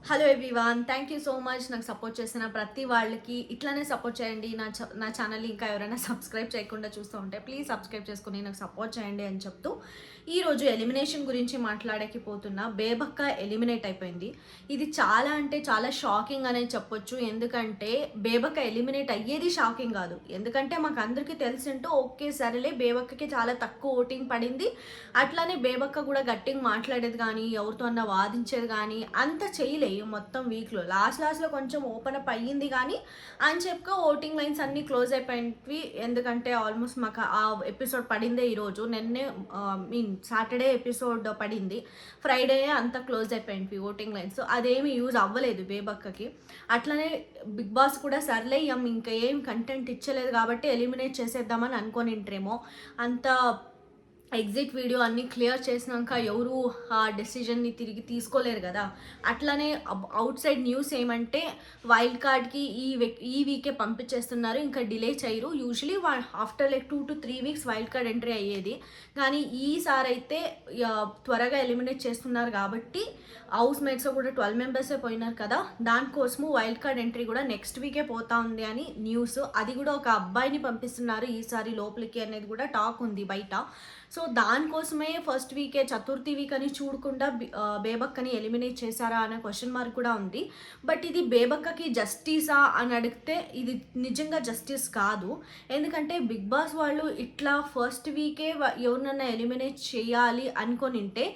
Hello everyone, thank you so much. నాకు support చేసిన ప్రతి వాళ్ళకి ఇట్లానే సపోర్ట్ చేయండి. నా ఛానల్ని ఇంకా ఎవరైనా సబ్స్క్రైబ్ చేయకుండా చూస్తూ ఉంటే ప్లీజ్ సబ్స్క్రైబ్ చేసుకుని నాకు సపోర్ట్ చేయండి అని చెప్తూ ఈరోజు ఎలిమినేషన్ గురించి మాట్లాడకి పోతున్నా. బేబక్క ఎలిమినేట్ అయిపోయింది. ఇది చాలా అంటే చాలా షాకింగ్ అనేది చెప్పొచ్చు. ఎందుకంటే బేబక్క ఎలిమినేట్ అయ్యేది షాకింగ్ కాదు. ఎందుకంటే మాకు అందరికీ తెలిసింటూ ఓకే సరేలే, బేబక్కకి చాలా తక్కువ ఓటింగ్ పడింది, అట్లానే బేబక్క కూడా గట్టిగా మాట్లాడేది కానీ ఎవరితో అన్న వాదించేది కానీ అంత చేయలేదు మొత్తం వీక్లో. లాస్ట్లో కొంచెం ఓపెన్ అప్ అయ్యింది కానీ అని చెప్పక ఓటింగ్ లైన్స్ అన్నీ క్లోజ్ అయిపోయినవి. ఎందుకంటే ఆల్మోస్ట్ మాకు ఆ ఎపిసోడ్ పడిందే ఈరోజు. నిన్నే సాటర్డే ఎపిసోడ్ పడింది, ఫ్రైడే అంతా క్లోజ్ అయిపోయింది ఓటింగ్ లైన్స్. అదేమి యూజ్ అవ్వలేదు బేబక్కకి. అట్లనే బిగ్ బాస్ కూడా సర్లే ఇంకా ఏం కంటెంట్ ఇచ్చలేదు కాబట్టి ఎలిమినేట్ చేసేద్దామని అనుకోనింట్రేమో. అంత ఎగ్జిట్ వీడియో అన్నీ క్లియర్ చేసినాక ఎవరు ఆ డెసిజన్ని తిరిగి తీసుకోలేరు కదా. అట్లనే అవుట్ సైడ్ న్యూస్ ఏమంటే వైల్డ్ కార్డ్కి ఈ వీకే పంపించేస్తున్నారు, ఇంకా డిలే చేయరు. Usually after like 2 to 3 weeks wild card entry అయ్యేది, కానీ ఈసారి అయితే త్వరగా ఎలిమినేట్ చేస్తున్నారు కాబట్టి హౌస్ మేట్స్ కూడా 12 మెంబర్సే పోయినారు కదా, దానికోసము వైల్డ్ కార్డ్ ఎంట్రీ కూడా నెక్స్ట్ వీకే పోతా ఉంది అని న్యూస్. అది కూడా ఒక అబ్బాయిని పంపిస్తున్నారు ఈసారి లోపలికి అనేది కూడా టాక్ ఉంది బయట. సో దానికోసమే ఫస్ట్ వీకే చతుర్థి వీక్ అని చూడకుండా బేబక్కని ఎలిమినేట్ చేశారా అనే క్వశ్చన్ మార్క్ కూడా ఉంది. బట్ ఇది బేబక్కకి జస్టిసా అని అడిగితే ఇది నిజంగా జస్టిస్ కాదు. ఎందుకంటే బిగ్ బాస్ వాళ్ళు ఇట్లా ఫస్ట్ వీకే ఎవరినన్నా ఎలిమినేట్ చేయాలి అనుకొనింటే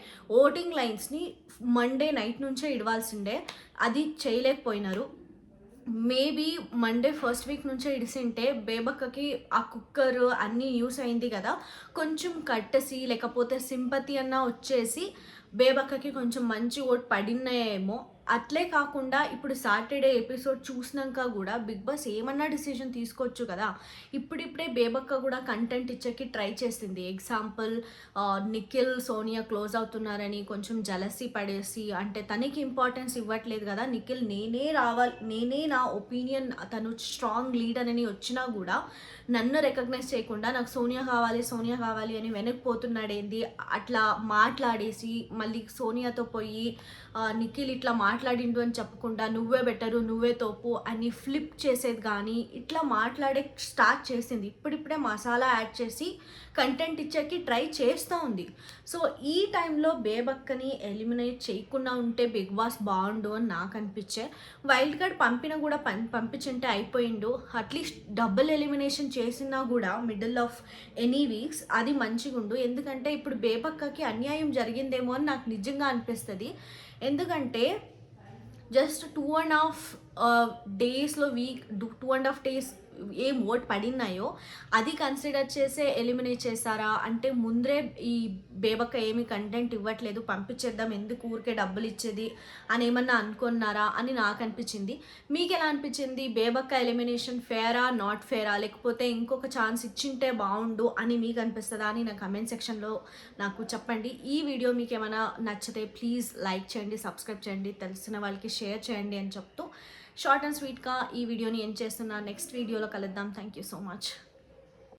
ఓటింగ్ లైన్స్ని మండే నైట్ నుంచే ఇడవాల్సిండే, అది చేయలేకపోయినారు. మేబీ మండే ఫస్ట్ వీక్ నుంచే ఇడిసింటే బేబక్కకి ఆ కుక్కర్ అన్నీ యూస్ అయింది కదా, కొంచెం కట్టసి లేకపోతే సింపతి అన్న వచ్చేసి బేబక్కకి కొంచెం మంచి ఓట్ పడినాయేమో. అట్లే కాకుండా ఇప్పుడు సాటర్డే ఎపిసోడ్ చూసినాక కూడా బిగ్ బాస్ ఏమన్నా డిసిజన్ తీసుకోవచ్చు కదా. ఇప్పుడిప్పుడే బేబక్క కూడా కంటెంట్ ఇచ్చేకి ట్రై చేసింది. ఎగ్జాంపుల్ నిఖిల్ సోనియా క్లోజ్ అవుతున్నారని కొంచెం జలసీ పడేసి, అంటే తనకి ఇంపార్టెన్స్ ఇవ్వట్లేదు కదా. నిఖిల్ నేనే నా ఒపీనియన్, తను స్ట్రాంగ్ లీడర్ అని వచ్చినా కూడా నన్ను రికగ్నైజ్ చేయకుండా నాకు సోనియా కావాలి అని వెనక్కిపోతున్నాడేంది, అట్లా మాట్లాడేసి మళ్ళీ సోనియాతో పోయి నిఖిల్ ఇట్లా మాట్లాడిండు అని చెప్పకుండా నువ్వే బెటరు నువ్వే తోపు అని ఫ్లిప్ చేసేది కానీ ఇట్లా మాట్లాడే స్టార్ట్ చేసింది. ఇప్పుడిప్పుడే మసాలా యాడ్ చేసి కంటెంట్ ఇచ్చేకి ట్రై చేస్తూ ఉంది. సో ఈ టైంలో బేబక్కని ఎలిమినేట్ చేయకుండా ఉంటే బిగ్ బాస్ బాగుండు అని నాకు అనిపించే. వైల్డ్ కార్డ్ పంపినా కూడా పంపించుంటే అయిపోయిండు. అట్లీస్ట్ డబుల్ ఎలిమినేషన్ చేసినా కూడా మిడిల్ ఆఫ్ ఎనీ వీక్స్ అది మంచిగుండు. ఎందుకంటే ఇప్పుడు బేబక్కకి అన్యాయం జరిగిందేమో అని నాకు నిజంగా అనిపిస్తుంది. ఎందుకంటే జస్ట్ 2.5 డేస్లో వీక్ 2.5 డేస్ ఏం ఓట్ పడినాయో అది కన్సిడర్ చేసే ఎలిమినేట్ చేశారా అంటే ముందరే ఈ బేబక్క ఏమి కంటెంట్ ఇవ్వట్లేదు పంపించేద్దాం, ఎందుకు ఊరికే డబ్బులు ఇచ్చేది అని ఏమన్నా అనుకున్నారా అని నాకు అనిపించింది. మీకు ఎలా అనిపించింది? బేబక్క ఎలిమినేషన్ ఫేరా నాట్ ఫేరా, లేకపోతే ఇంకొక ఛాన్స్ ఇచ్చింటే బాగుండు అని మీకు అనిపిస్తుందా అని నా కమెంట్ సెక్షన్లో నాకు చెప్పండి. ఈ వీడియో మీకు ఏమైనా నచ్చితే ప్లీజ్ లైక్ చేయండి, సబ్స్క్రైబ్ చేయండి, తెలిసిన వాళ్ళకి షేర్ చేయండి అని చెప్తూ షార్ట్ అండ్ స్వీట్గా ఈ వీడియోని ఎండ్ చేస్తున్నా. నెక్స్ట్ వీడియోలో కలుద్దాం. Thank you so much.